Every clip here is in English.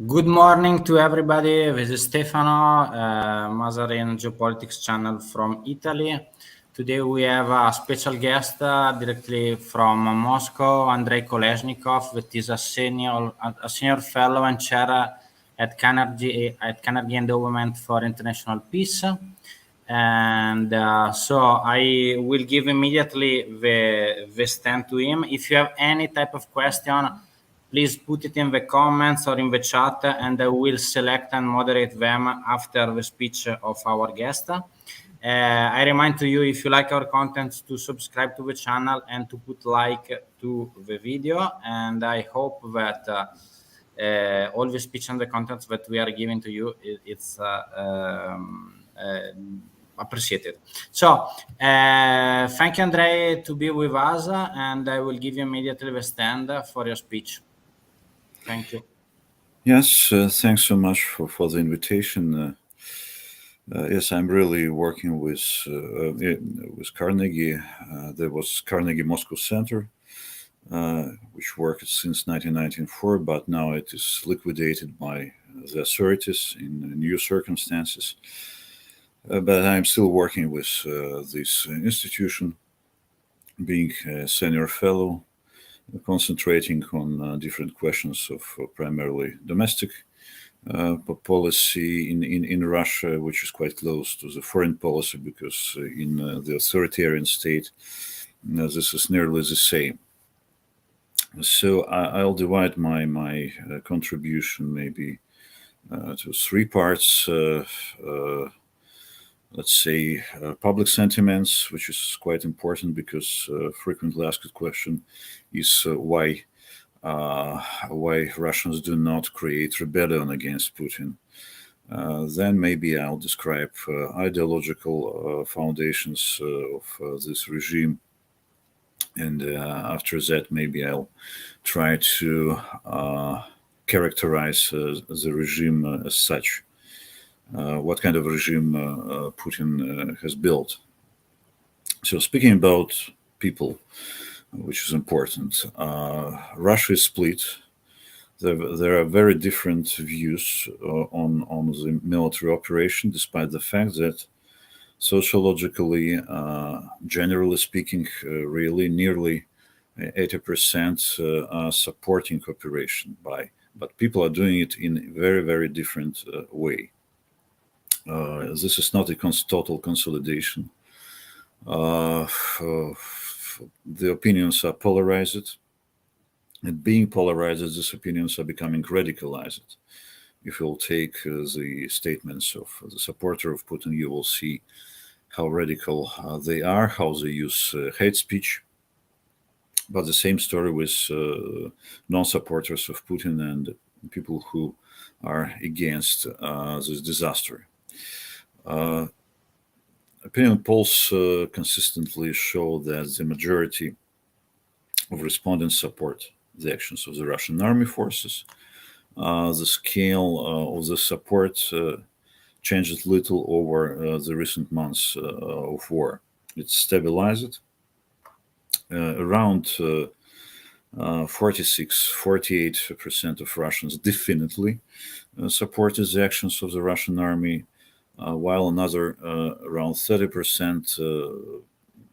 Good morning to everybody. This is Stefano, Mazarin Geopolitics channel from Italy. Today we have a special guest directly from Moscow, Andrei Kolesnikov, that is a senior fellow and chair at Carnegie Endowment for International Peace. And so I will give immediately the stand to him. If you have any type of question, please put it in the comments or in the chat, and I will select and moderate them after the speech of our guest. I remind to you, if you like our content, to subscribe to the channel and to put like to the video. And I hope that all the speech and the content that we are giving to you, it's appreciated. So thank you, Andrei, to be with us, and I will give you immediately the stand for your speech. Thank you. Yes, thanks so much for the invitation. Yes, I'm really working with Carnegie. There was Carnegie Moscow Center, which worked since 1994, but now it is liquidated by the authorities in new circumstances. But I'm still working with this institution, being a senior fellow, concentrating on different questions of primarily domestic policy in Russia, which is quite close to the foreign policy, because in the authoritarian state, this is nearly the same. So I'll divide my contribution maybe to three parts. Let's say public sentiments, which is quite important because frequently asked question is why Russians do not create rebellion against Putin. Then maybe I'll describe ideological foundations of this regime, and after that maybe I'll try to characterize the regime as such. What kind of regime Putin has built. So speaking about people, which is important, Russia is split. There are very different views on the military operation, despite the fact that sociologically, generally speaking, really nearly 80% are supporting operation but people are doing it in a very, very different way. This is not a total consolidation. The opinions are polarized, and being polarized, these opinions are becoming radicalized. If you'll take the statements of the supporter of Putin, you will see how radical they are, how they use hate speech. But the same story with non-supporters of Putin and people who are against this disaster. Opinion polls consistently show that the majority of respondents support the actions of the Russian army forces. The scale of the support changed little over the recent months of war. It's stabilized. Around 48% of Russians definitely supported the actions of the Russian army, while another around 30%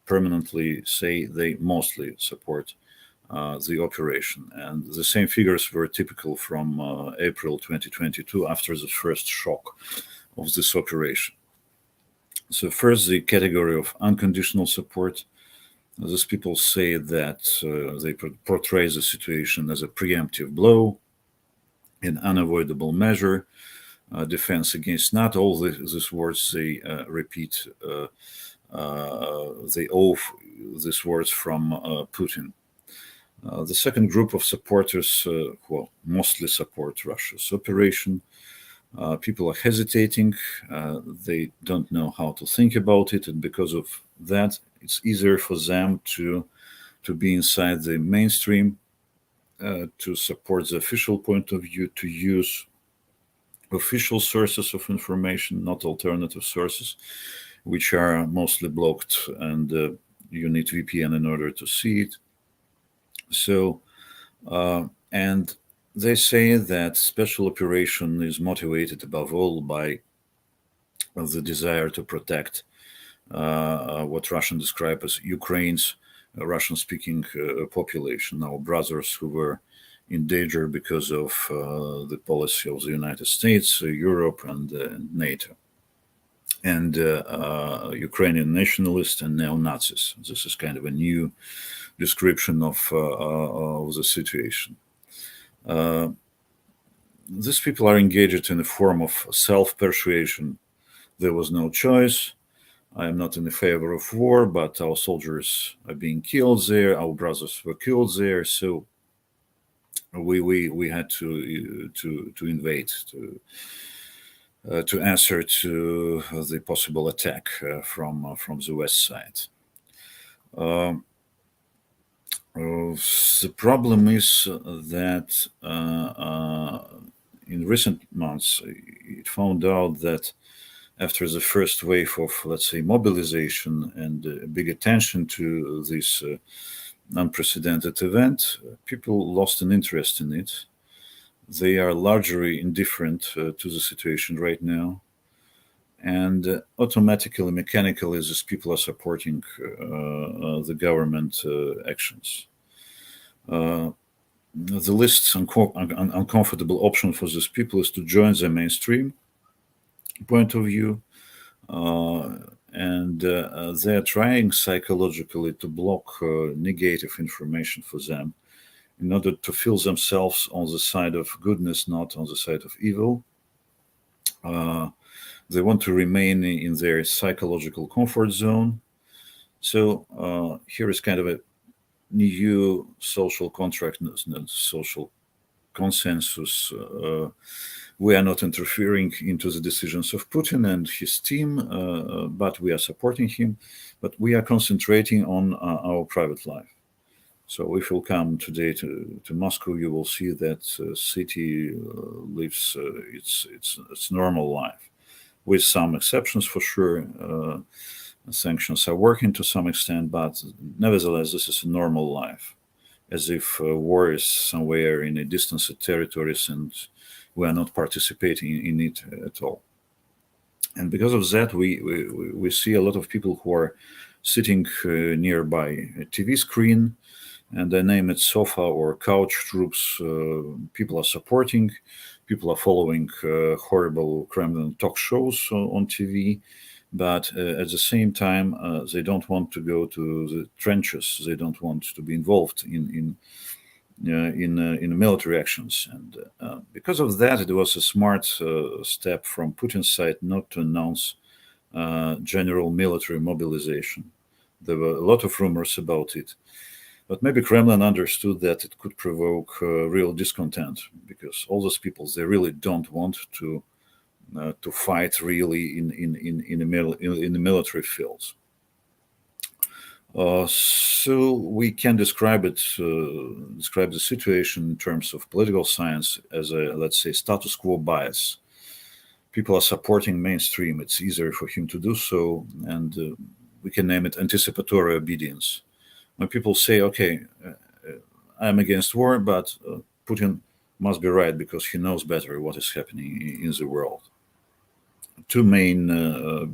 permanently say they mostly support the operation. And the same figures were typical from April 2022, after the first shock of this operation. So first, the category of unconditional support. These people say that they portray the situation as a preemptive blow, an unavoidable measure, defense against NATO. All these words they repeat. They owe these words from Putin. The second group of supporters, who mostly support Russia's operation, people are hesitating. They don't know how to think about it, and because of that, it's easier for them to be inside the mainstream, to support the official point of view, to use official sources of information, not alternative sources, which are mostly blocked, and you need VPN in order to see it. So, and They say that special operation is motivated above all by the desire to protect what Russians describe as Ukraine's Russian-speaking population, our brothers who were in danger because of the policy of the United States, Europe, and NATO, and Ukrainian nationalists and neo-Nazis. This is kind of a new description of the situation. These people are engaged in a form of self-persuasion. There was no choice. I am not in the favor of war, but our soldiers are being killed there. Our brothers were killed there, so we had to invade to answer to the possible attack from the west side. The problem is that in recent months, it found out that after the first wave of, let's say, mobilization and big attention to this unprecedented event, people lost an interest in it. They are largely indifferent to the situation right now. And automatically, mechanically, these people are supporting the government actions. The least uncomfortable option for these people is to join the mainstream point of view, and they are trying psychologically to block negative information for them in order to feel themselves on the side of goodness, not on the side of evil. They want to remain in their psychological comfort zone. So here is kind of a new social contract, social consensus. We are not interfering into the decisions of Putin and his team, but we are supporting him. But we are concentrating on our private life. So if you come today to Moscow, you will see that city lives its normal life, with some exceptions for sure. Sanctions are working to some extent, but nevertheless, this is a normal life, as if war is somewhere in a distant territories and we are not participating in it at all. And because of that, we see a lot of people who are sitting nearby a TV screen, and they name it sofa or couch troops. People are supporting, people are following horrible Kremlin talk shows on TV, but at the same time, they don't want to go to the trenches. They don't want to be involved in military actions. And because of that, it was a smart step from Putin's side not to announce general military mobilization. There were a lot of rumors about it. But maybe Kremlin understood that it could provoke real discontent, because all those people, they really don't want to fight really in the military fields. So we can describe the situation in terms of political science as a, let's say, status quo bias. People are supporting mainstream. It's easier for him to do so, and we can name it anticipatory obedience. When people say, okay, I'm against war, but Putin must be right because he knows better what is happening in the world. Two main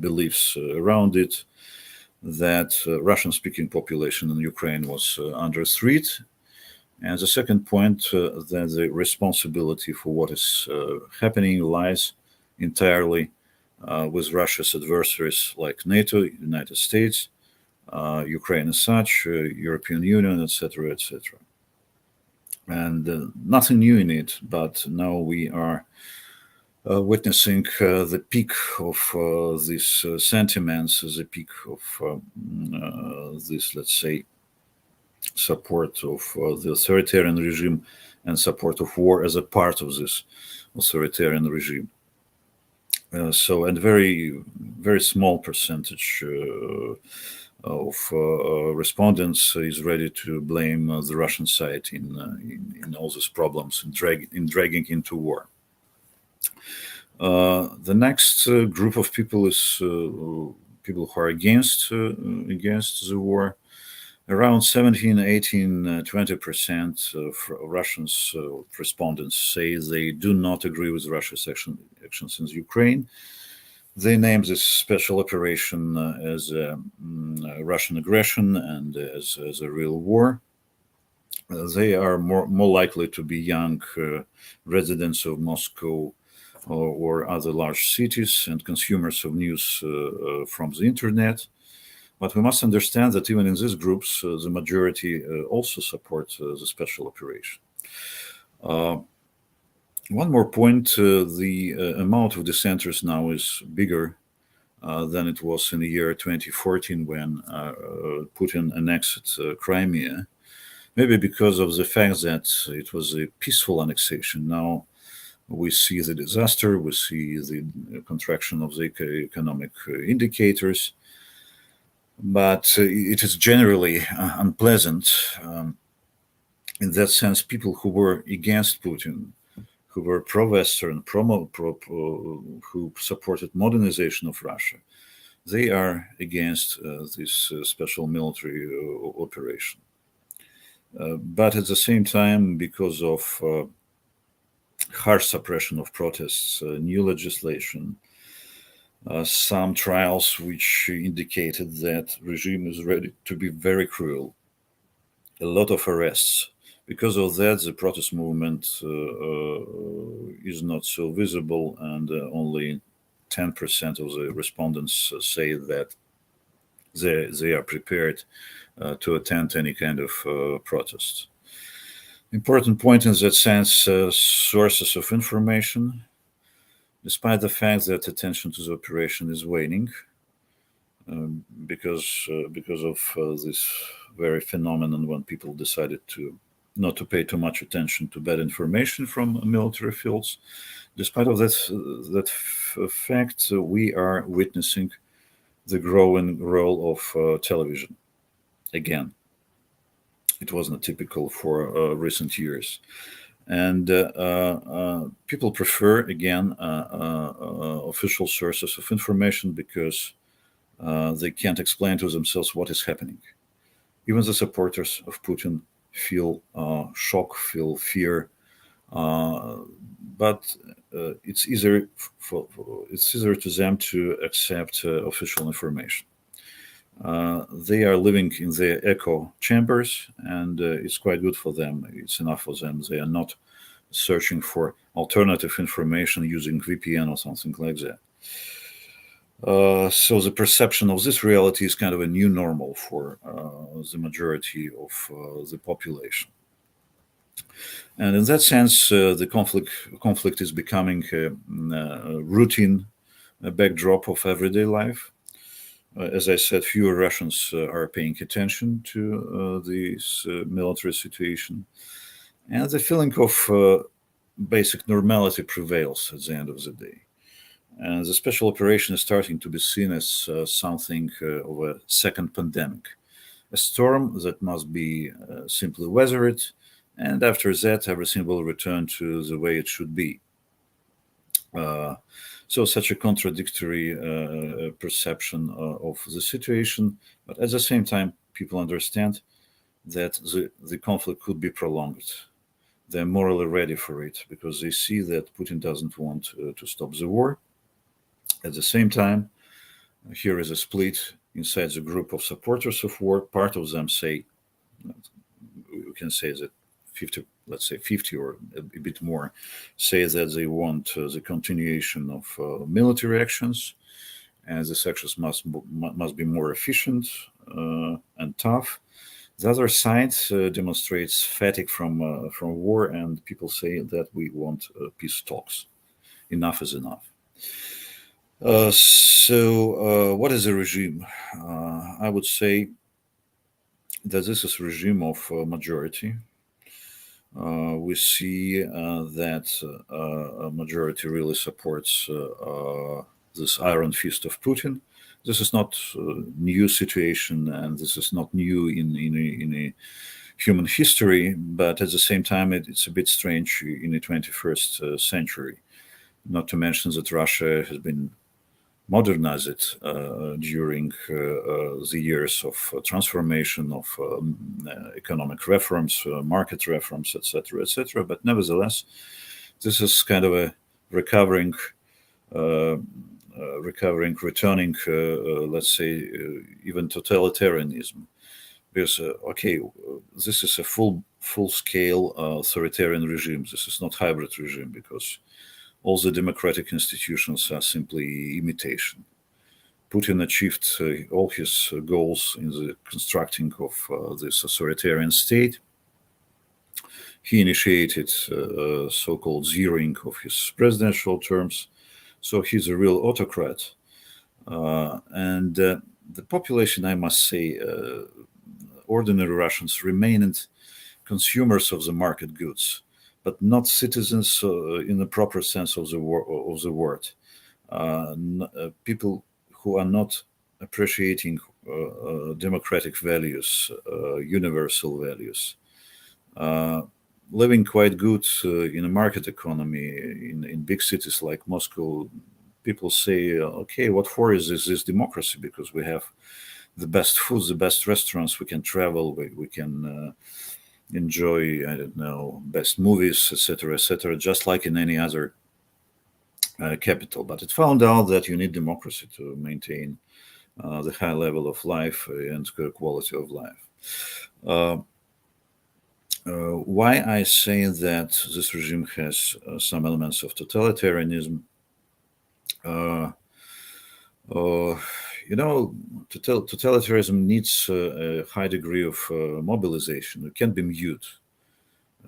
beliefs around it: that Russian-speaking population in Ukraine was under threat, and the second point, that the responsibility for what is happening lies entirely with Russia's adversaries like NATO, United States, Ukraine as such, European Union, etc., etc. And nothing new in it, but now we are witnessing the peak of these sentiments, the peak of this, let's say, support of the authoritarian regime and support of war as a part of this authoritarian regime. So, and very, very small percentage of respondents is ready to blame the Russian side in all these problems and dragging into war. The next group of people is people who are against the war. Around 17, 18, 20% of Russians respondents say they do not agree with Russia's actions in Ukraine. They name this special operation as Russian aggression and as a real war. They are more likely to be young residents of Moscow or other large cities and consumers of news from the internet. But we must understand that even in these groups, the majority also support the special operation. One more point, the amount of dissenters now is bigger than it was in the year 2014 when Putin annexed Crimea, maybe because of the fact that it was a peaceful annexation. Now we see the disaster, we see the contraction of the economic indicators, but it is generally unpleasant. In that sense, people who were against Putin, who were pro-Western, who supported modernization of Russia, they are against this special military operation. But at the same time, because of harsh suppression of protests, new legislation, some trials which indicated that regime is ready to be very cruel, a lot of arrests. Because of that, the protest movement is not so visible, and only 10% of the respondents say that they are prepared to attend any kind of protest. Important point in that sense, sources of information. Despite the fact that attention to the operation is waning, because of this very phenomenon when people decided to not to pay too much attention to bad information from military fields. Despite of that fact, we are witnessing the growing role of television. Again, it wasn't typical for recent years. And people prefer, again, official sources of information because they can't explain to themselves what is happening. Even the supporters of Putin feel shock, feel fear, but it's easier to them to accept official information. They are living in their echo chambers, and it's quite good for them. It's enough for them. They are not searching for alternative information using VPN or something like that. So the perception of this reality is kind of a new normal for the majority of the population. And in that sense, the conflict is becoming a routine backdrop of everyday life. As I said, fewer Russians are paying attention to this military situation. And the feeling of basic normality prevails at the end of the day. And the special operation is starting to be seen as something of a second pandemic, a storm that must be simply weathered, and after that, everything will return to the way it should be. So such a contradictory perception of the situation, but at the same time, people understand that the conflict could be prolonged. They're morally ready for it because they see that Putin doesn't want to stop the war. At the same time, here is a split inside the group of supporters of war. Part of them say, we can say that 50, let's say 50 or a bit more, say that they want the continuation of military actions, and these actions must be more efficient and tough. The other side demonstrates fatigue from war, and people say that we want peace talks. Enough is enough. So what is a regime? I would say that this is a regime of majority. We see that a majority really supports this iron fist of Putin. This is not a new situation, and this is not new in a human history, but at the same time, it's a bit strange in the 21st century. Not to mention that Russia has been modernize it during the years of transformation of economic reforms, market reforms, etc., etc. But nevertheless, this is kind of a recovering, returning, let's say, even totalitarianism. Because this is a full-scale authoritarian regime. This is not hybrid regime, because all the democratic institutions are simply imitation. Putin achieved all his goals in the constructing of this authoritarian state. He initiated so-called zeroing of his presidential terms, so he's a real autocrat. And the population, I must say, ordinary Russians remained consumers of the market goods, but not citizens in the proper sense of the word. People who are not appreciating democratic values, universal values, living quite good in a market economy in big cities like Moscow. People say, okay, what for is this democracy? Because we have the best food, the best restaurants, we can travel, we can enjoy, I don't know, best movies, etc., just like in any other capital. But it found out that you need democracy to maintain the high level of life and quality of life. Why I say that this regime has some elements of totalitarianism? Totalitarianism needs a high degree of mobilization. It can't be mute,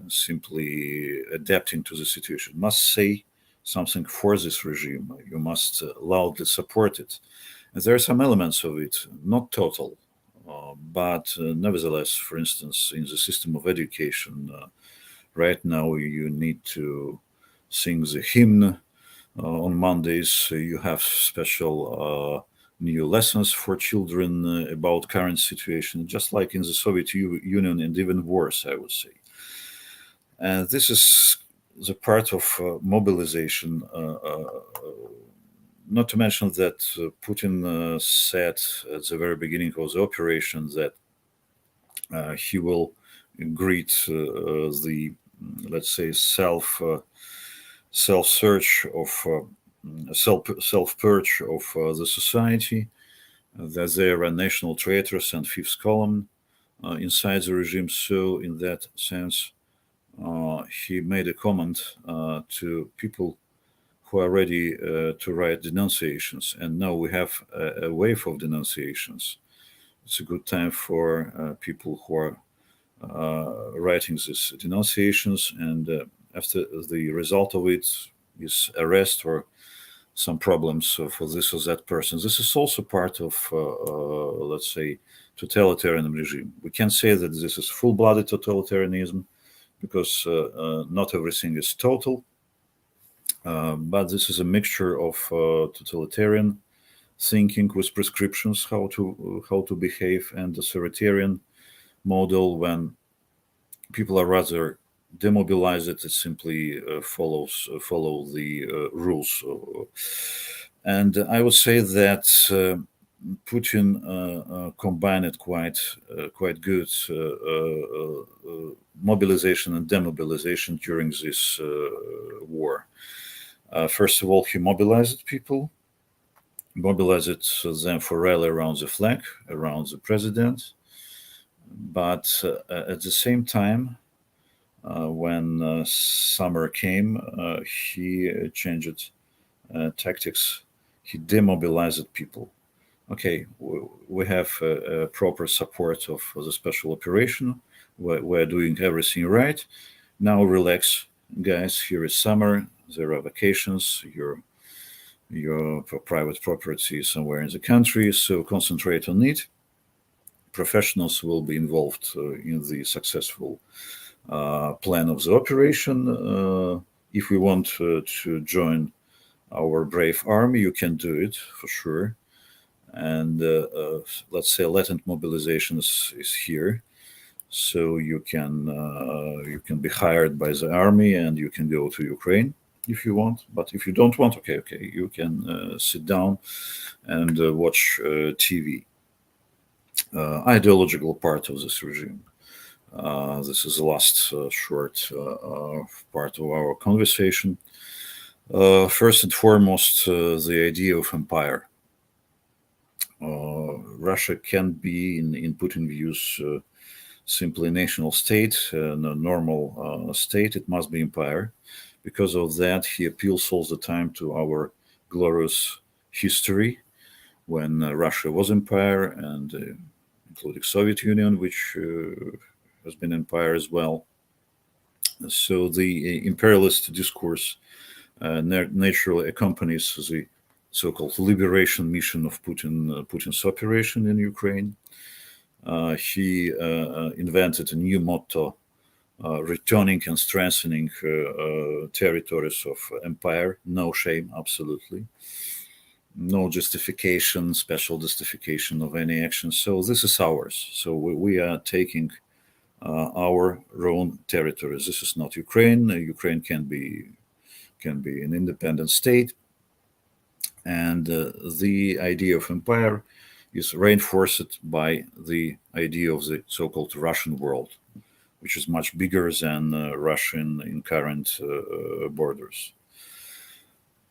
simply adapting to the situation. Must say something for this regime. You must loudly support it. And there are some elements of it, not total, but nevertheless, for instance, in the system of education, right now you need to sing the hymn. On Mondays, you have special new lessons for children about current situation, just like in the Soviet Union and even worse, I would say. And this is the part of mobilization. Not to mention that Putin said at the very beginning of the operation that he will greet the, let's say, self-search of self-purge of the society, that there are national traitors and fifth column inside the regime. So in that sense, he made a comment to people who are ready to write denunciations. And now we have a wave of denunciations. It's a good time for people who are writing these denunciations, and after the result of it is arrest or some problems for this or that person. This is also part of, let's say, totalitarian regime. We can't say that this is full-blooded totalitarianism, because not everything is total, but this is a mixture of totalitarian thinking with prescriptions how to behave, and authoritarian model when people are rather demobilized. It simply follow the rules. And I would say that Putin combined quite good mobilization and demobilization during this war. First of all, he mobilized people, mobilized them for rally around the flag, around the president. But at the same time, when summer came, he changed tactics. He demobilized people. Okay, we have proper support of the special operation. We're doing everything right. Now relax, guys. Here is summer. There are vacations. Your private property somewhere in the country. So concentrate on it. Professionals will be involved in the successful plan of the operation. If we want to join our brave army, you can do it for sure. And let's say latent mobilization is here, so you can be hired by the army and you can go to Ukraine. if you want. But if you don't want, okay, you can sit down and watch TV. Ideological part of this regime. This is the last short part of our conversation. First and foremost, the idea of empire. Russia can be, in Putin's views, simply a national state, a normal state. It must be empire. Because of that, he appeals all the time to our glorious history when Russia was empire, and including Soviet Union, which has been empire as well. So the imperialist discourse naturally accompanies the so-called liberation mission of Putin's operation in Ukraine. He invented a new motto, returning and strengthening territories of empire. No shame, absolutely. No justification, special justification of any action. So this is ours. So we are taking our own territories. This is not Ukraine. Ukraine can be an independent state. And the idea of empire is reinforced by the idea of the so-called Russian world, which is much bigger than Russia in current borders.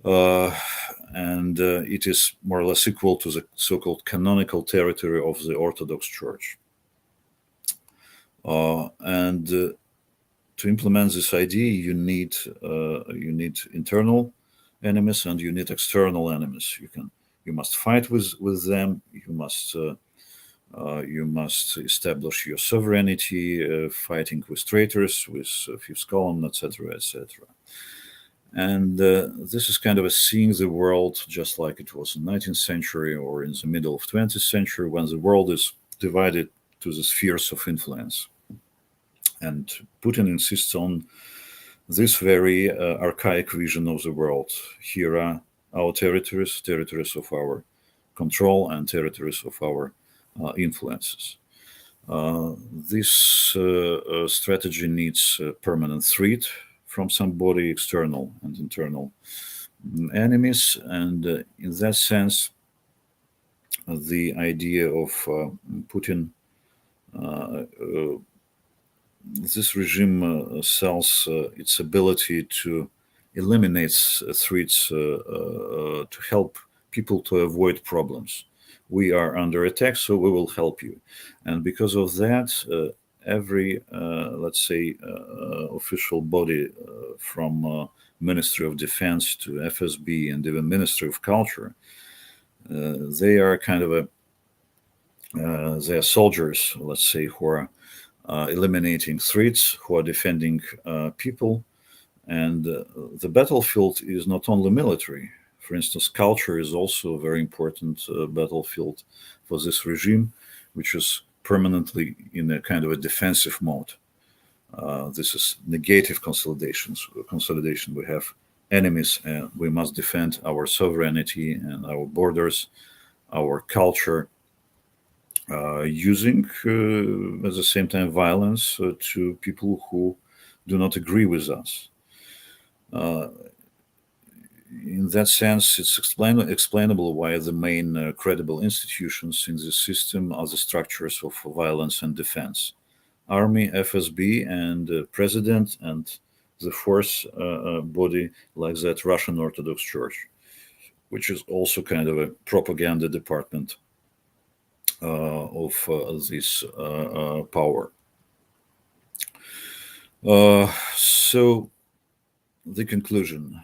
And it is more or less equal to the so-called canonical territory of the Orthodox Church. And to implement this idea, you need internal enemies and you need external enemies. You must fight with them. You must establish your sovereignty, fighting with traitors, with fifth column, etc., etc. And this is kind of a seeing the world just like it was in the 19th century or in the middle of 20th century, when the world is divided to the spheres of influence. And Putin insists on this very archaic vision of the world. Here are our territories of our control, and territories of our influences. This strategy needs permanent threat from somebody, external and internal enemies. And in that sense, the idea of Putin, this regime sells its ability to eliminate threats to help people to avoid problems. We are under attack, so we will help you. And because of that, every, let's say, official body from Ministry of Defense to FSB and even Ministry of Culture, they are kind of they are soldiers, let's say, who are eliminating threats, who are defending people. And the battlefield is not only military. For instance, culture is also a very important battlefield for this regime, which is permanently in a kind of a defensive mode. This is negative consolidation. We have enemies, and we must defend our sovereignty and our borders, our culture, using at the same time violence to people who do not agree with us. In that sense, it's explainable why the main credible institutions in this system are the structures of violence and defense: army, FSB, and president, and the fourth body like that Russian Orthodox Church, which is also kind of a propaganda department of this power. So the conclusion.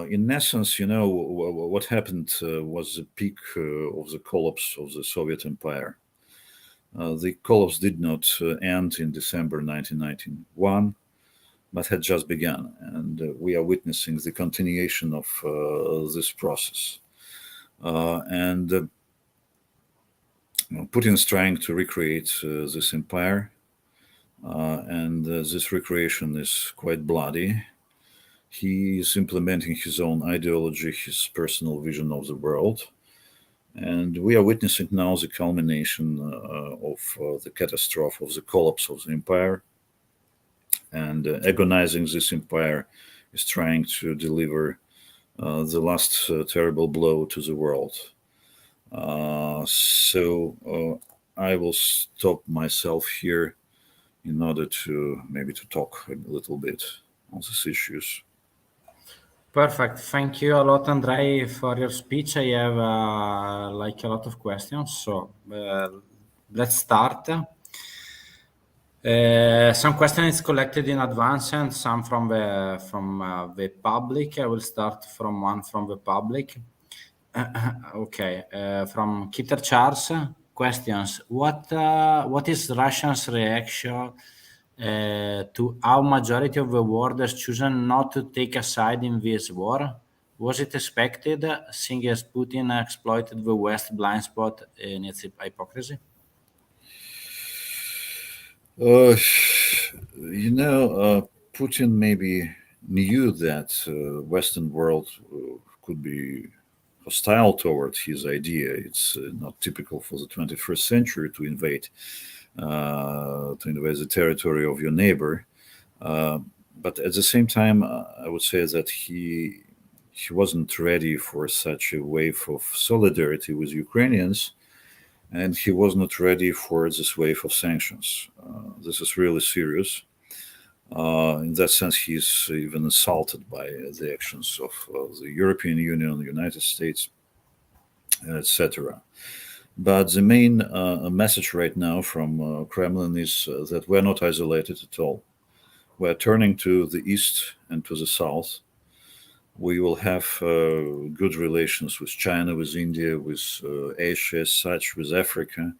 In essence, what happened was the peak of the collapse of the Soviet Empire. The collapse did not end in December 1991, but had just begun, and we are witnessing the continuation of this process. And Putin is trying to recreate this empire, and this recreation is quite bloody. He is implementing his own ideology, his personal vision of the world. And we are witnessing now the culmination of the catastrophe of the collapse of the empire. And agonizing this empire is trying to deliver the last terrible blow to the world. So I will stop myself here in order to maybe to talk a little bit on these issues. Perfect. Thank you a lot, Andrei, for your speech. I have like a lot of questions, so let's start. Some questions collected in advance and some from the public. I will start from one from the public. Okay, from Kitter Charles. Questions: What is Russia's reaction to how majority of the world has chosen not to take a side in this war? Was it expected, seeing as Putin exploited the West blind spot in its hypocrisy? Putin maybe knew that Western world could be hostile toward his idea. It's not typical for the 21st century to invade the territory of your neighbor. But at the same time, I would say that he wasn't ready for such a wave of solidarity with Ukrainians, and he was not ready for this wave of sanctions. This is really serious. In that sense, he's even insulted by the actions of the European Union, the United States, etc. But the main message right now from Kremlin is that we're not isolated at all. We're turning to the east and to the south. We will have good relations with China, with India, with Asia as such, with Africa.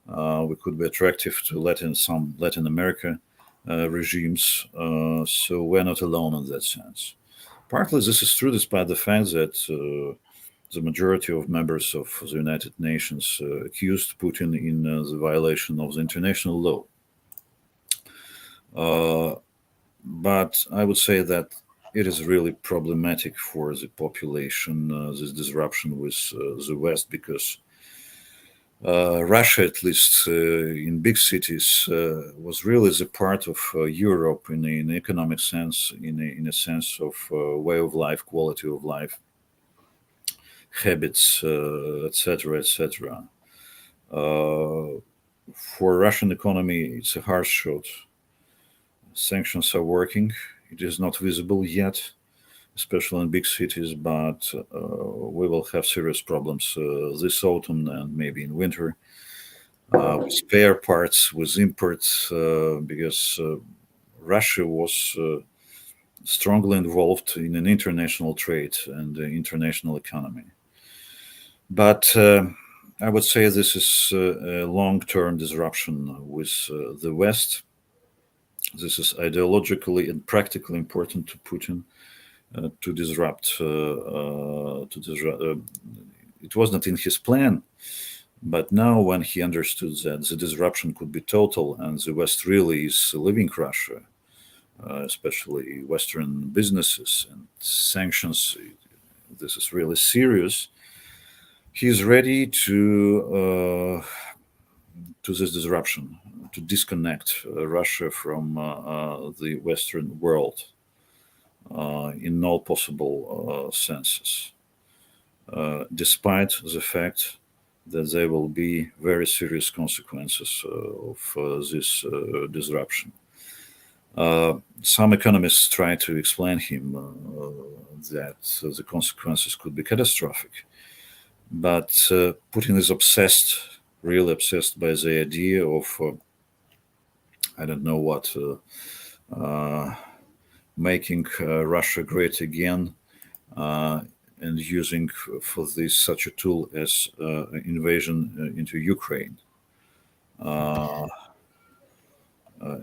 We could be attractive to some Latin America regimes. So we're not alone in that sense. Partly this is true despite the fact that the majority of members of the United Nations accused Putin in the violation of the international law. But I would say that it is really problematic for the population, this disruption with the West, because Russia, at least in big cities, was really the part of Europe in an economic sense, in a sense of way of life, quality of life, habits, etc., etc. For Russian economy, it's a hard shot. Sanctions are working. It is not visible yet, especially in big cities, but we will have serious problems this autumn and maybe in winter with spare parts, with imports, because Russia was strongly involved in an international trade and the international economy. But I would say this is a long-term disruption with the West. This is ideologically and practically important to Putin to disrupt. It was not in his plan, but now when he understood that the disruption could be total and the West really is leaving Russia, especially Western businesses and sanctions, this is really serious. He's ready to this disruption, to disconnect Russia from the Western world in all possible senses, despite the fact that there will be very serious consequences of this disruption. Some economists try to explain him that the consequences could be catastrophic, but Putin is really obsessed by the idea of I don't know what, making Russia great again, and using for this such a tool as invasion into Ukraine.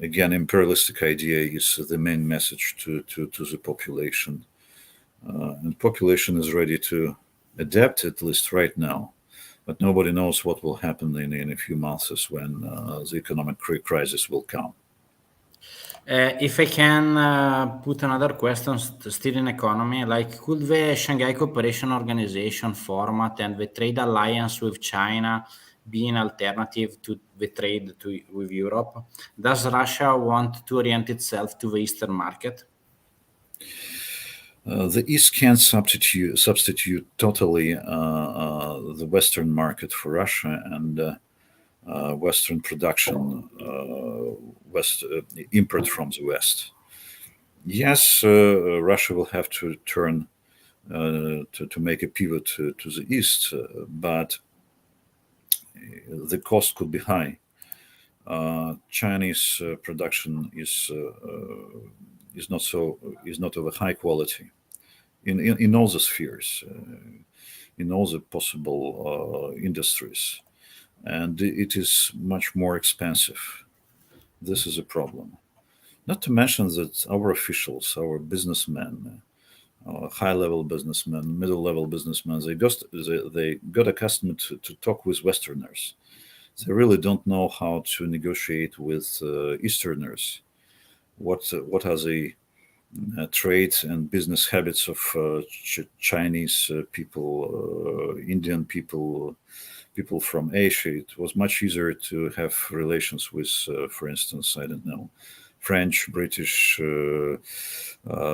Again, imperialistic idea is the main message to the population, and population is ready to adapt, at least right now. But nobody knows what will happen in a few months when the economic crisis will come. If I can put another question, still in economy, like could the Shanghai Cooperation Organization format and the trade alliance with China be an alternative to the trade with Europe? Does Russia want to orient itself to the Eastern market? The East can't substitute totally the Western market for Russia and Western production, import from the West. Yes, Russia will have to turn to make a pivot to the East, but the cost could be high. Chinese production is not of a high quality in all the spheres, in all the possible industries, and it is much more expensive. This is a problem. Not to mention that our officials, our businessmen, high-level businessmen, middle-level businessmen, they got accustomed to talk with Westerners. They really don't know how to negotiate with Easterners. What are the trade and business habits of Chinese people, Indian people, people from Asia? It was much easier to have relations with, for instance, I don't know, French, British,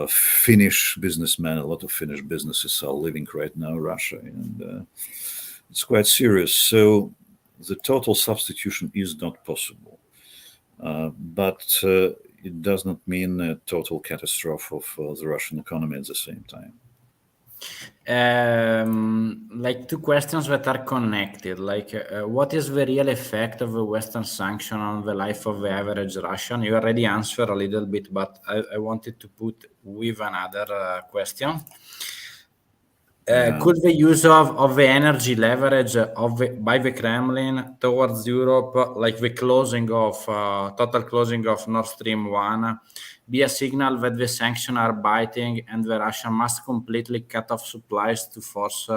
Finnish businessmen. A lot of Finnish businesses are living right now in Russia, and it's quite serious. So the total substitution is not possible, but it does not mean a total catastrophe of the Russian economy at the same time. Like two questions that are connected. Like, what is the real effect of a Western sanction on the life of the average Russian? You already answered a little bit, but I wanted to put with another question. Could the use of the energy leverage by the Kremlin towards Europe, like the closing of total closing of Nord Stream 1, be a signal that the sanctions are biting and the Russia must completely cut off supplies to force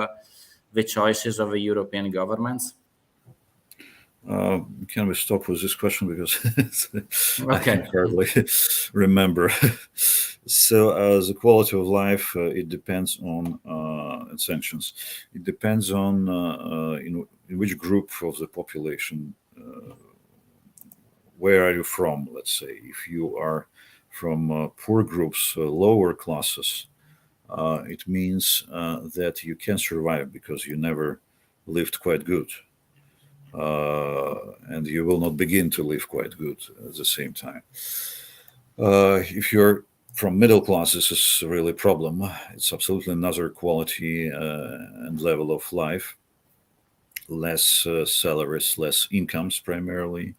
the choices of the European governments? Can we stop with this question because I Okay. can hardly remember. So the quality of life it depends on sanctions. It depends on in which group of the population. Where are you from? Let's say if you are from poor groups, lower classes, it means that you can survive because you never lived quite good. And you will not begin to live quite good at the same time. If you're from middle class, this is really a problem. It's absolutely another quality and level of life. Less salaries, less incomes primarily.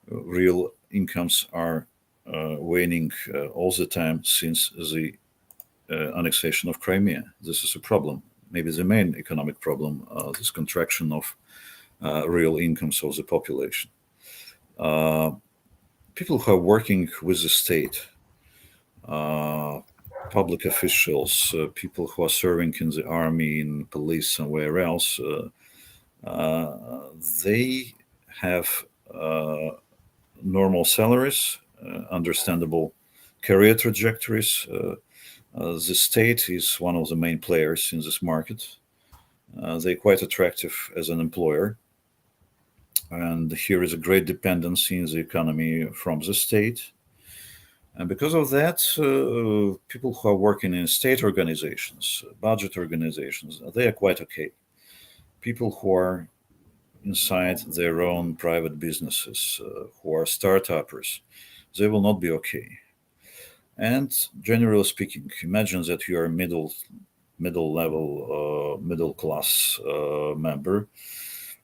Real incomes are waning all the time since the annexation of Crimea. This is a problem. Maybe the main economic problem, this contraction of real incomes of the population. People who are working with the state, public officials, people who are serving in the army, in police, somewhere else, they have normal salaries, understandable career trajectories. The state is one of the main players in this market. They're quite attractive as an employer. And here is a great dependency in the economy from the state. And because of that, people who are working in state organizations, budget organizations, they are quite okay. People who are inside their own private businesses, who are start-uppers, they will not be okay. And generally speaking, imagine that you are a middle level, middle class member.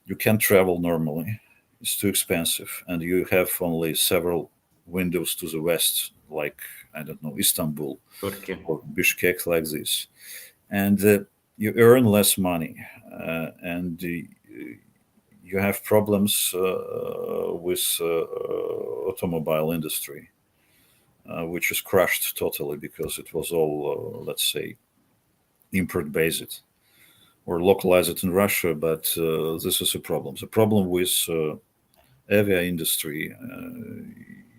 You can't travel normally. It's too expensive. And you have only several windows to the west, like, I don't know, Istanbul Turkey. or Bishkek, like this. And you earn less money. And you have problems with automobile industry, which is crushed totally because it was all, let's say, import-based or localized in Russia, but this is a problem. The problem with avia industry,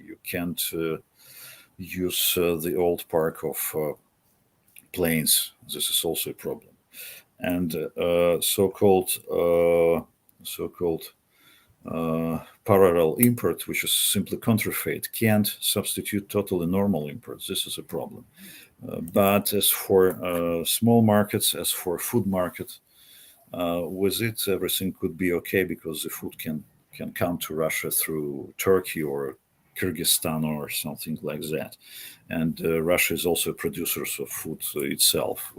you can't use the old park of planes. This is also a problem. And so-called parallel import, which is simply counterfeit, can't substitute totally normal imports. This is a problem. But as for small markets, as for food market, with it, everything could be okay because the food can come to Russia through Turkey or Kyrgyzstan or something like that. And Russia is also a producer of food itself.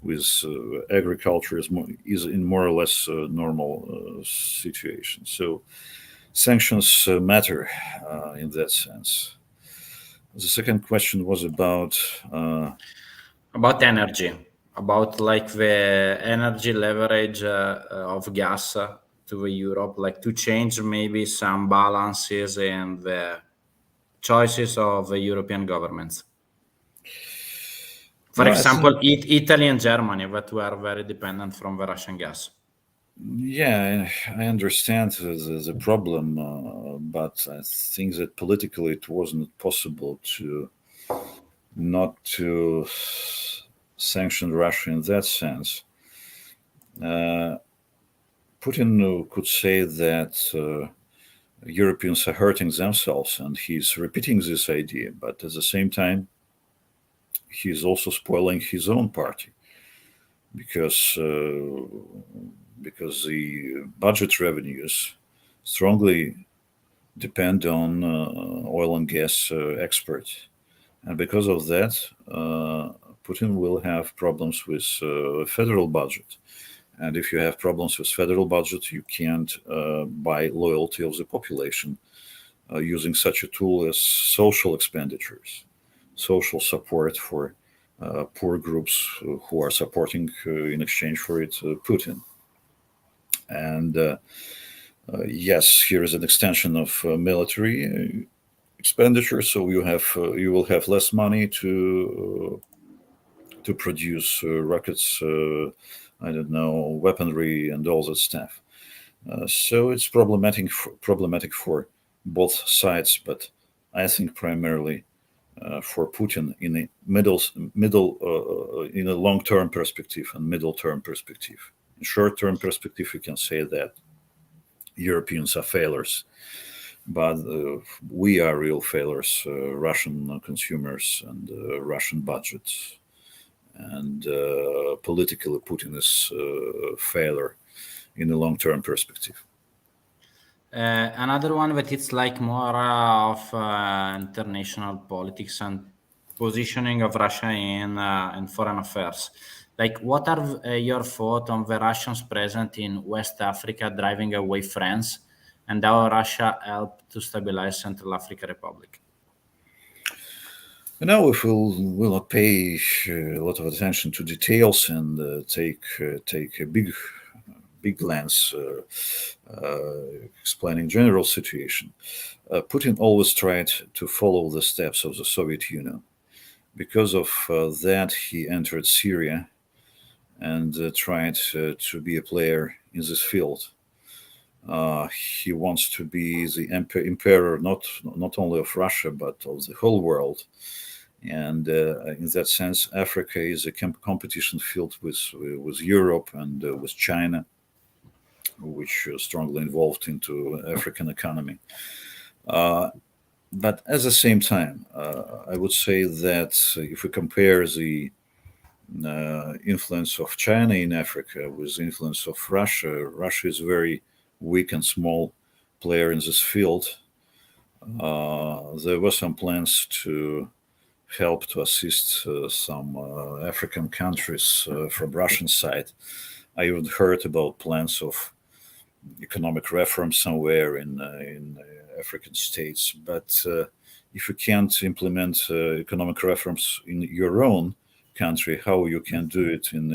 With agriculture is in more or less normal situation. So sanctions matter in that sense. The second question was about energy, about like the energy leverage of gas to Europe, like to change maybe some balances and the choices of the European governments. For example, Italy and Germany, that were very dependent from the Russian gas. Yeah, I understand the problem, but I think that politically it wasn't possible not to sanction Russia in that sense. Putin could say that Europeans are hurting themselves, and he's repeating this idea, but at the same time, he's also spoiling his own party because the budget revenues strongly depend on oil and gas exports. And because of that, Putin will have problems with federal budget. And if you have problems with federal budget, you can't buy loyalty of the population using such a tool as social expenditures, social support for poor groups who are supporting in exchange for it Putin. And yes, here is an extension of military expenditure, so you will have less money to produce rockets, I don't know, weaponry and all that stuff. So it's problematic for both sides, but I think primarily for Putin in a in a long-term perspective and middle-term perspective. In short-term perspective, you can say that Europeans are failures, but we are real failures, Russian consumers and Russian budgets. And politically, Putin is a failure in the long-term perspective. Another one that it's like more of international politics and positioning of Russia in foreign affairs. Like, what are your thoughts on the Russians present in West Africa driving away France, and how Russia helped to stabilize Central African Republic? Now, if we'll not pay a lot of attention to details and take a big glance explaining general situation, Putin always tried to follow the steps of the Soviet Union. Because of that, he entered Syria and tried to be a player in this field. He wants to be the emperor not only of Russia but of the whole world. And in that sense, Africa is a competition field with Europe and with China, which is strongly involved into African economy. But at the same time, I would say that if we compare the influence of China in Africa with the influence of Russia, Russia is a very weak and small player in this field. There were some plans to help to assist some African countries from Russian side. I even heard about plans of economic reform somewhere in African states. But if you can't implement economic reforms in your own country, how you can do it in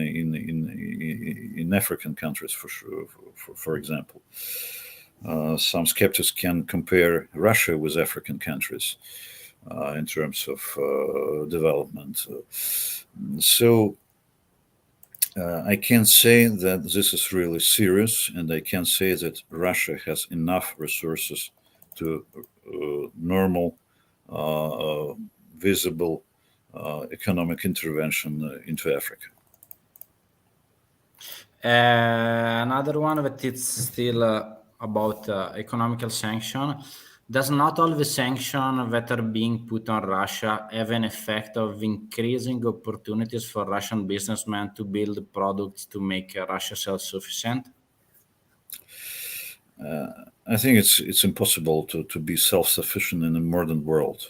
African countries, for example. Some skeptics can compare Russia with African countries in terms of development. So I can say that this is really serious, and I can say that Russia has enough resources to normal, visible economic intervention into Africa. Another one that it's still about economical sanction. Does not all the sanctions that are being put on Russia have an effect of increasing opportunities for Russian businessmen to build products to make Russia self-sufficient? I think it's impossible to be self-sufficient in a modern world.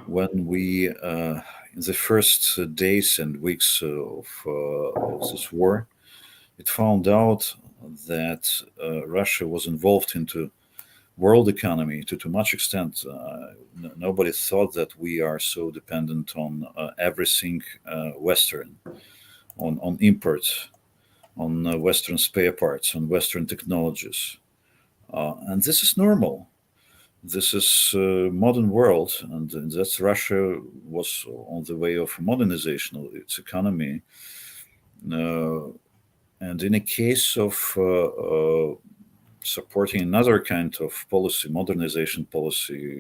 When we, in the first days and weeks of this war, it found out that Russia was involved into world economy to much extent. Nobody thought that we are so dependent on everything Western, on imports, on Western spare parts, on Western technologies. And this is normal. This is modern world, and that's Russia was on the way of modernization of its economy. And in a case of supporting another kind of policy, modernization policy,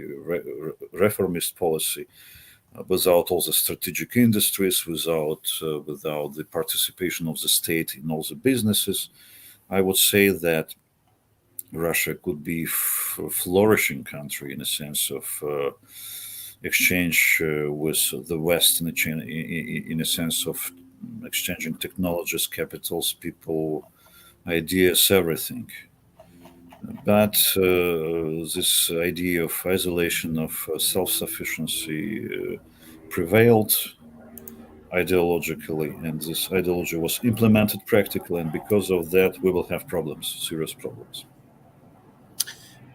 reformist policy, without all the strategic industries, without the participation of the state in all the businesses, I would say that Russia could be a flourishing country in a sense of exchange with the West, in a sense of exchanging technologies, capitals, people, ideas, everything. But this idea of isolation, of self-sufficiency prevailed ideologically, and this ideology was implemented practically, and because of that, we will have problems, serious problems.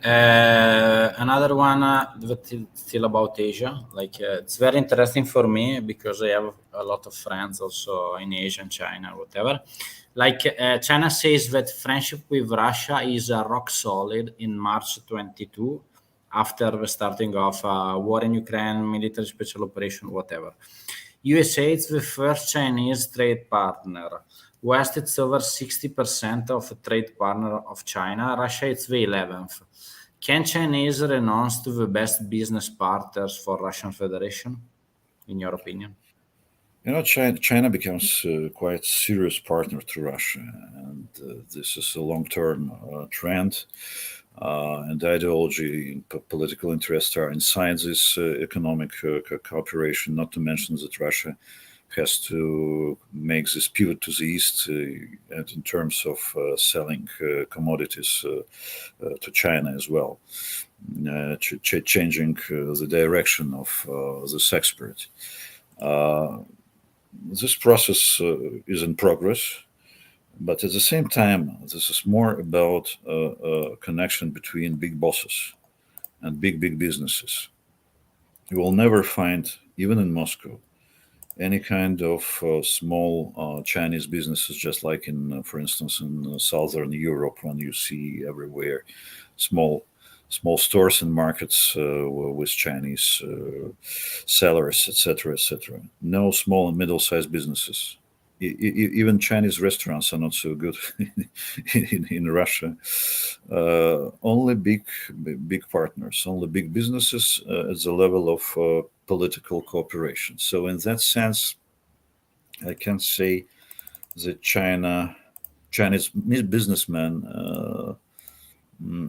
Another one that is still about Asia. It's very interesting for me because I have a lot of friends also in Asia and China, whatever. China says that friendship with Russia is rock solid in March 22, after the starting of war in Ukraine, military special operation, whatever. USA is the first Chinese trade partner. West it's over 60% of trade partner of China. Russia it's the 11th. Can Chinese renounce to the best business partners for Russian Federation, in your opinion? China becomes quite serious partner to Russia, and this is a long-term trend. And ideology, political interests are inside this economic cooperation. Not to mention that Russia has to make this pivot to the east, and in terms of selling commodities to China as well, changing the direction of this export. This process is in progress, but at the same time, this is more about a connection between big bosses and big businesses. You will never find, even in Moscow, any kind of small Chinese businesses, just like in, for instance, in Southern Europe, when you see everywhere small stores and markets with Chinese sellers, etc., etc. No small and middle-sized businesses. Even Chinese restaurants are not so good in Russia. Only big partners, only big businesses at the level of political cooperation. So in that sense, I can say that Chinese businessmen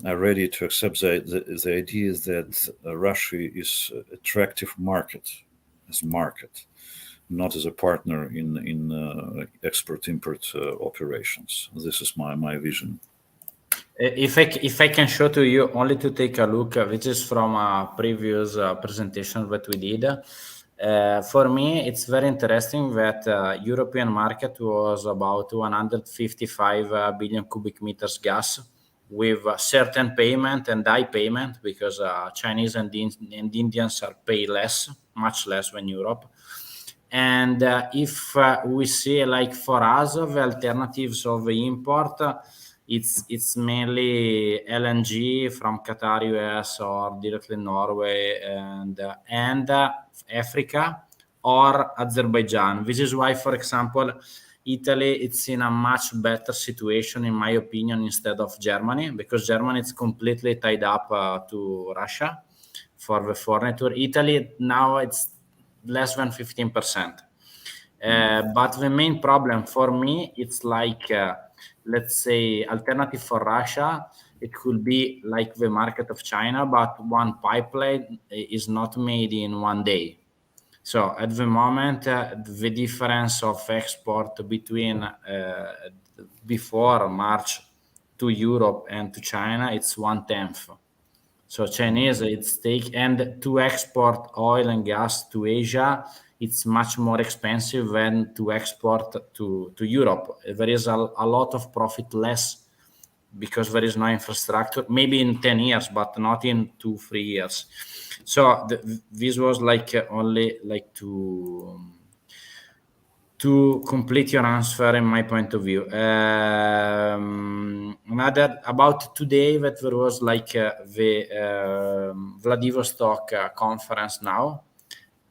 are ready to accept the idea that Russia is an attractive market, not as a partner in export-import operations. This is my vision. If I can show to you, only to take a look, which is from a previous presentation that we did. For me, it's very interesting that European market was about 155 billion cubic meters gas, with certain payment and high payment, because Chinese and Indians are pay less, much less than Europe. And if we see, like for us, the alternatives of the import, it's mainly LNG from Qatar, US, or directly Norway and Africa or Azerbaijan. This is why, for example, Italy it's in a much better situation, in my opinion, instead of Germany, because Germany is completely tied up to Russia for the furniture. Italy now it's less than 15%. But the main problem for me, it's like, let's say, alternative for Russia. it could be like the market of China, but one pipeline is not made in one day. So at the moment, the difference of export between before March to Europe and to China, it's 1/10. So Chinese, it's take, and to export oil and gas to Asia, it's much more expensive than to export to Europe. There is a lot of profit less because there is no infrastructure, maybe in 10 years, but not in 2-3 years. So this was like only like to complete your answer in my point of view. Another about today, that there was like the Vladivostok conference now,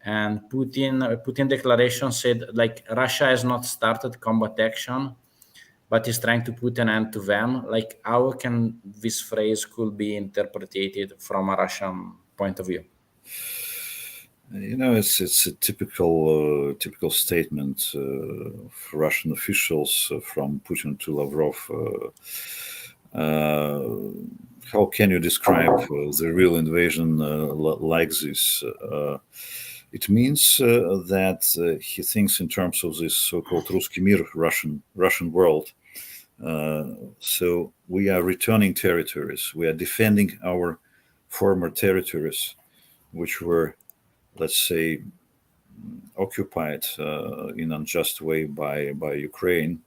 and Putin declaration said like Russia has not started combat action, but is trying to put an end to them. Like, how can this phrase could be interpreted from a Russian point of view? It's a typical statement of Russian officials from Putin to Lavrov. How can you describe the real invasion like this? It means that he thinks in terms of this so-called Ruski Mir, Russian world. So we are returning territories. We are defending our former territories, which were, let's say, occupied in an unjust way by Ukraine.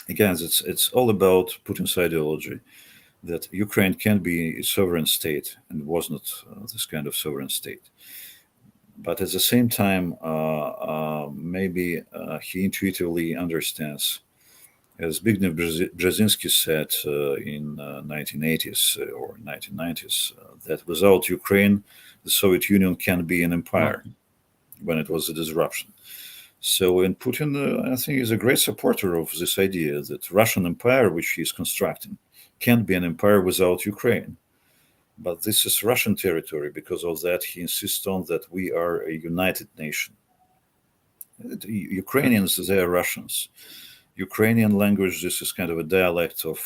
Again, it's all about Putin's ideology that Ukraine can be a sovereign state and was not this kind of sovereign state. But at the same time, maybe he intuitively understands, as Zbigniew Brzezinski said in 1980s or 1990s, that without Ukraine, the Soviet Union can be an empire when it was a disruption. So, and Putin, I think, is a great supporter of this idea that Russian empire, which he is constructing, can't be an empire without Ukraine. But this is Russian territory. Because of that, he insists on that we are a united nation. Ukrainians, they are Russians. Ukrainian language, this is kind of a dialect of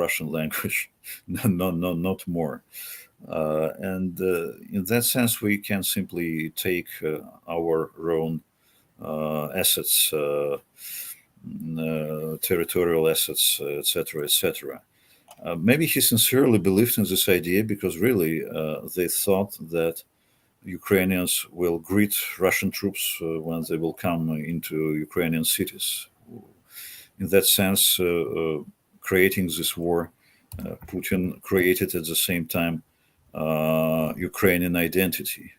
Russian language, not more. And in that sense, we can simply take our own assets, territorial assets, etc., etc. Maybe he sincerely believed in this idea because really they thought that Ukrainians will greet Russian troops when they will come into Ukrainian cities. In that sense, creating this war, Putin created at the same time Ukrainian identity.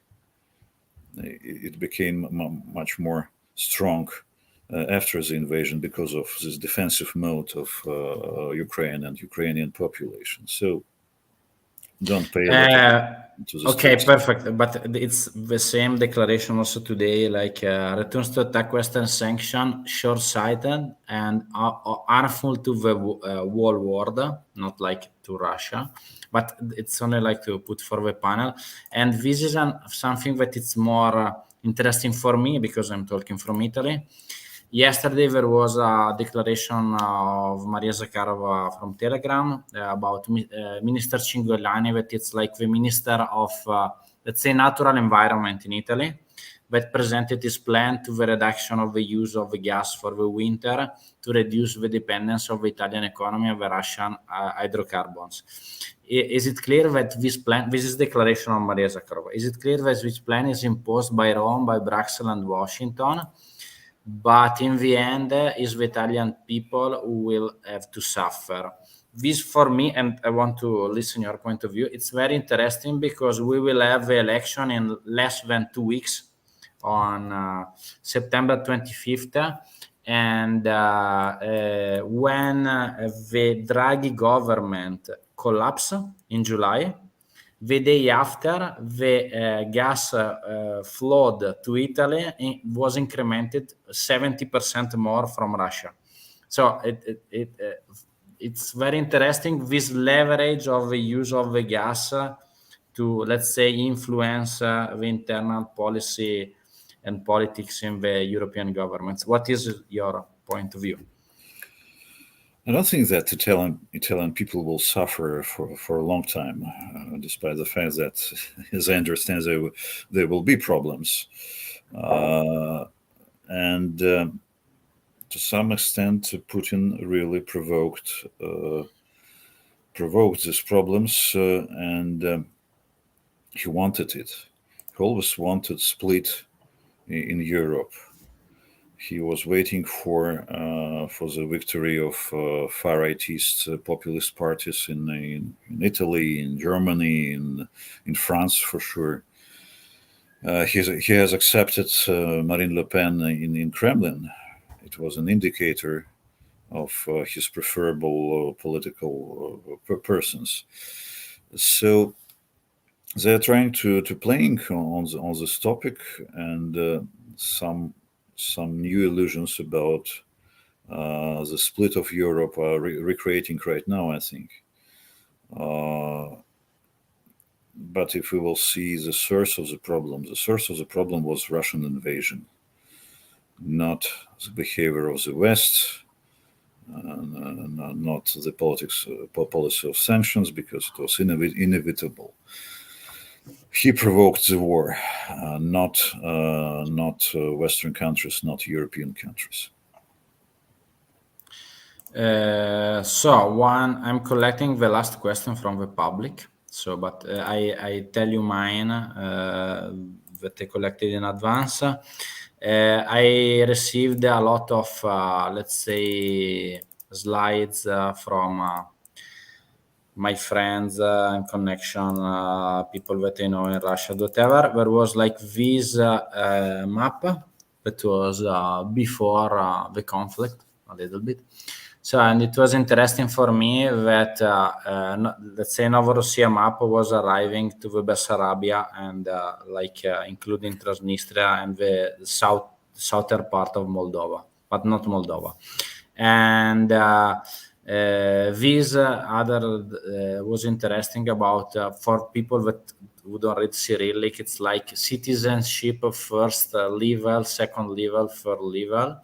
It became much more strong after the invasion because of this defensive mode of Ukraine and Ukrainian population. So don't pay attention to this. Okay, perfect. But it's the same declaration also today, like returns to attack Western sanction, short-sighted and harmful to the whole world, not like to Russia, but it's only like to put for the panel. And this is something that it's more interesting for me because I'm talking from Italy. Yesterday, there was a declaration of Maria Zakharova from Telegram about Minister Cingolani, that it's like the Minister of, let's say, Natural Environment in Italy, that presented his plan to the reduction of the use of the gas for the winter to reduce the dependence of the Italian economy on the Russian hydrocarbons. Is it clear that this plan, this is declaration of Maria Zakharova, is it clear that this plan is imposed by Rome, by Brussels and Washington? But in the end, it's the Italian people who will have to suffer. This for me, and I want to listen your point of view, it's very interesting because we will have the election in less than 2 weeks on September 25th. And when the Draghi government collapsed in July, the day after, the gas flowed to Italy was incremented 70% more from Russia. So it's very interesting, this leverage of the use of the gas to, let's say, influence the internal policy and politics in the European governments. What is your point of view? I don't think that Italian people will suffer for a long time, despite the fact that, as I understand, there will be problems, and to some extent, Putin really provoked these problems, and he wanted it. He always wanted split in Europe. He was waiting for the victory of far rightist populist parties in Italy, in Germany, in France for sure. He has accepted Marine Le Pen in Kremlin. It was an indicator of his preferable political persons. So they are trying to playing on this topic, and some new illusions about the split of Europe are recreating right now, I think. But if we will see the source of the problem was Russian invasion, not the behavior of the West, not the policy of sanctions, because it was inevitable. He provoked the war, not Western countries, not European countries. I'm collecting the last question from the public. But I tell you mine that I collected in advance. I received a lot of, let's say, slides from my friends and connection, people that I know in Russia, whatever. There was like this map that was before the conflict a little bit. So, and it was interesting for me that, let's say, Novorossiya map was arriving to the Bessarabia and including Transnistria and the southern part of Moldova, but not Moldova. And this other was interesting about for people that who don't read Cyrillic, it's like citizenship of first level, second level, third level.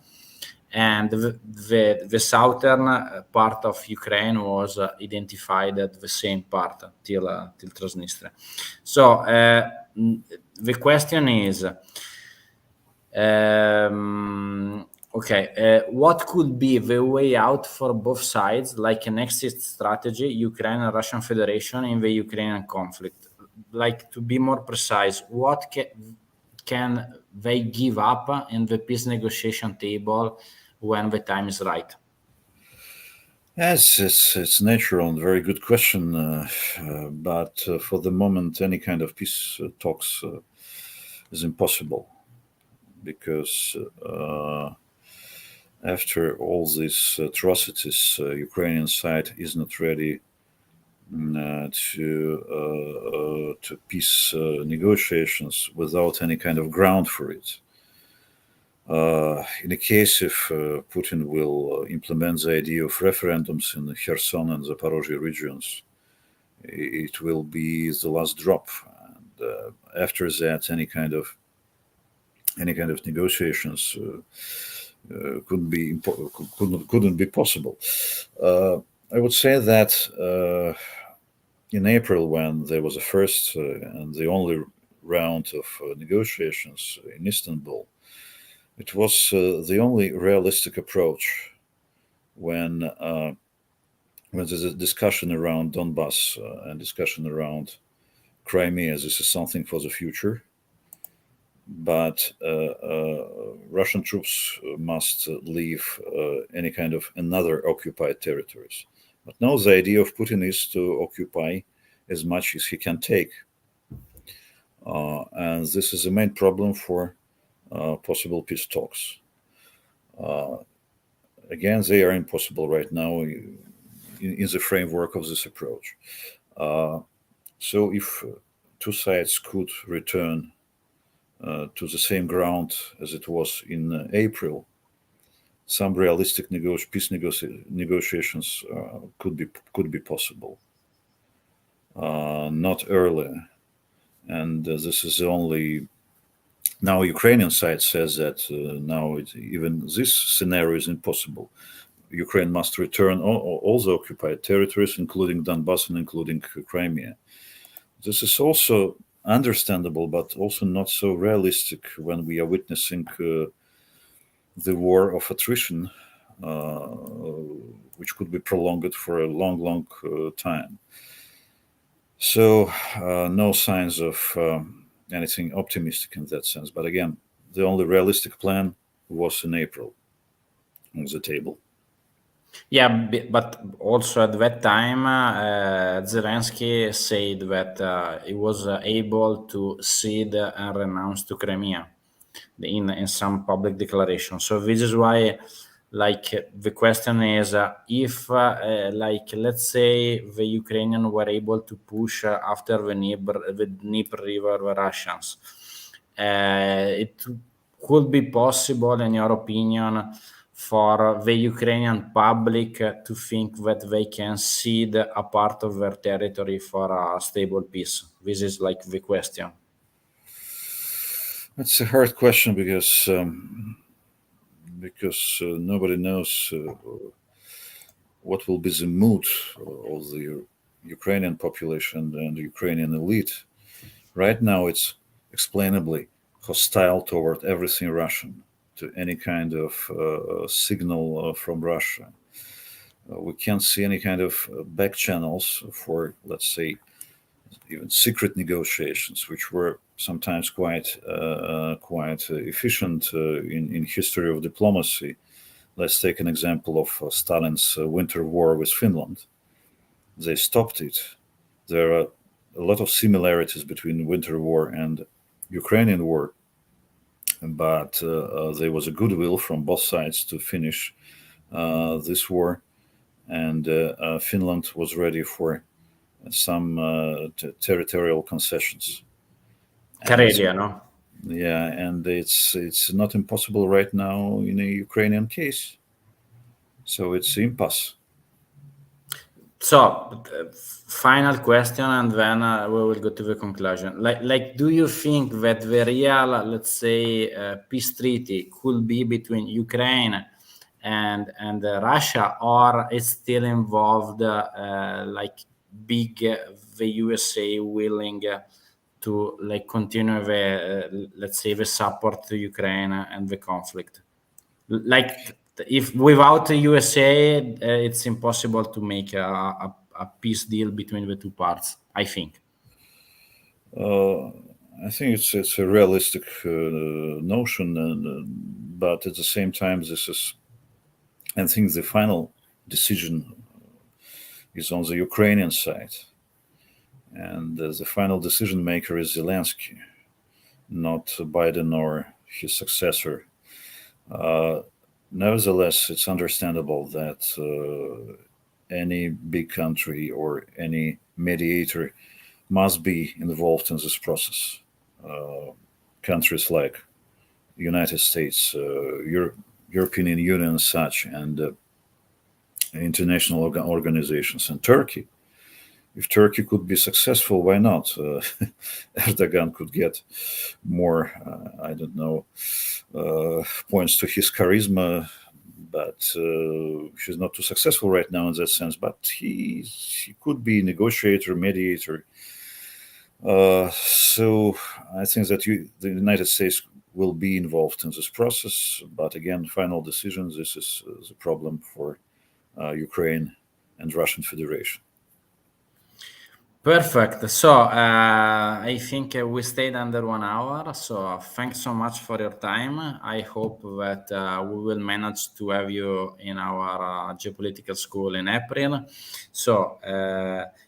And the southern part of Ukraine was identified at the same part till Transnistria. So the question is, what could be the way out for both sides, like an exit strategy, Ukraine and Russian Federation in the Ukrainian conflict? Like, to be more precise, what can they give up in the peace negotiation table when the time is right? Yes, it's natural and very good question. But for the moment, any kind of peace talks is impossible, because after all these atrocities, Ukrainian side is not ready to peace negotiations without any kind of ground for it. In the case if Putin will implement the idea of referendums in the Kherson and Zaporozhye regions, it will be the last drop. And after that, any kind of negotiations couldn't be possible. I would say that in April, when there was a first and the only round of negotiations in Istanbul, it was the only realistic approach when there's a discussion around Donbass and discussion around Crimea. This is something for the future, but Russian troops must leave any kind of another occupied territories. But now the idea of Putin is to occupy as much as he can take, and this is the main problem for possible peace talks. Again, they are impossible right now in the framework of this approach. So if two sides could return to the same ground as it was in April, some realistic peace negotiations could be possible. Not earlier, and this is the only. Now Ukrainian side says that now even this scenario is impossible. Ukraine must return all the occupied territories, including Donbass and including Crimea. This is also understandable, but also not so realistic when we are witnessing the war of attrition, which could be prolonged for a long time. So no signs of anything optimistic in that sense. But again, the only realistic plan was in April on the table. Yeah, but also at that time, Zelensky said that he was able to cede and renounce to Crimea in some public declaration. So this is why, like, the question is, if, like, let's say the Ukrainians were able to push after the Dnieper River, the Russians, it could be possible, in your opinion, for the Ukrainian public to think that they can cede a part of their territory for a stable peace? This is like the question. It's a hard question because nobody knows what will be the mood of the Ukrainian population and the Ukrainian elite. Right now, it's explainably hostile toward everything Russian, to any kind of signal from Russia. We can't see any kind of back channels for, let's say, even secret negotiations, which were sometimes quite efficient in history of diplomacy. Let's take an example of Stalin's winter war with Finland. They stopped it. There are a lot of similarities between winter war and Ukrainian war, but there was a goodwill from both sides to finish this war, and Finland was ready for some territorial concessions. Karelia, no? Yeah, and it's not impossible right now in a Ukrainian case. So it's impasse. So, final question, and then we will go to the conclusion. Like, do you think that the real, let's say, peace treaty could be between Ukraine and Russia, or it's still involved, like, big the USA willing to, like, continue the let's say, the support to Ukraine and the conflict? Like, if without the USA, it's impossible to make a peace deal between the two parts, I think. I think it's a realistic notion, but at the same time, this is, I think, the final decision is on the Ukrainian side, and the final decision maker is Zelensky, not Biden or his successor. Nevertheless, it's understandable that any big country or any mediator must be involved in this process. Countries like United States, European Union and such, and international organizations, and Turkey. If Turkey could be successful, why not? Erdogan could get more, I don't know, points to his charisma, but he's not too successful right now in that sense. But he could be negotiator, mediator. So I think that the United States will be involved in this process. But again, final decisions, this is the problem for Ukraine and Russian Federation. Perfect. So I think we stayed under 1 hour. So thanks so much for your time. I hope that we will manage to have you in our geopolitical school in April. So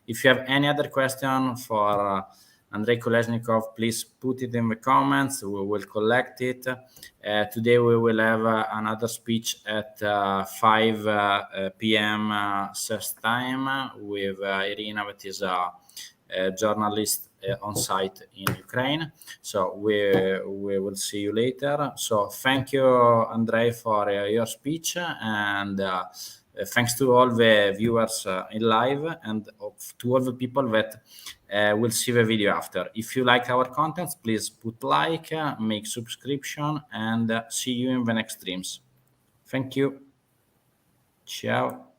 if you have any other question for Andrei Kolesnikov, please put it in the comments. We will collect it. Today we will have another speech at 5 p.m. CES time with Irina, that is a journalist on site in Ukraine. So we will see you later. So thank you, Andrei, for your speech, and thanks to all the viewers in live, and to all the people that will see the video after. If you like our contents, please put like, make subscription, and see you in the next streams. Thank you. Ciao.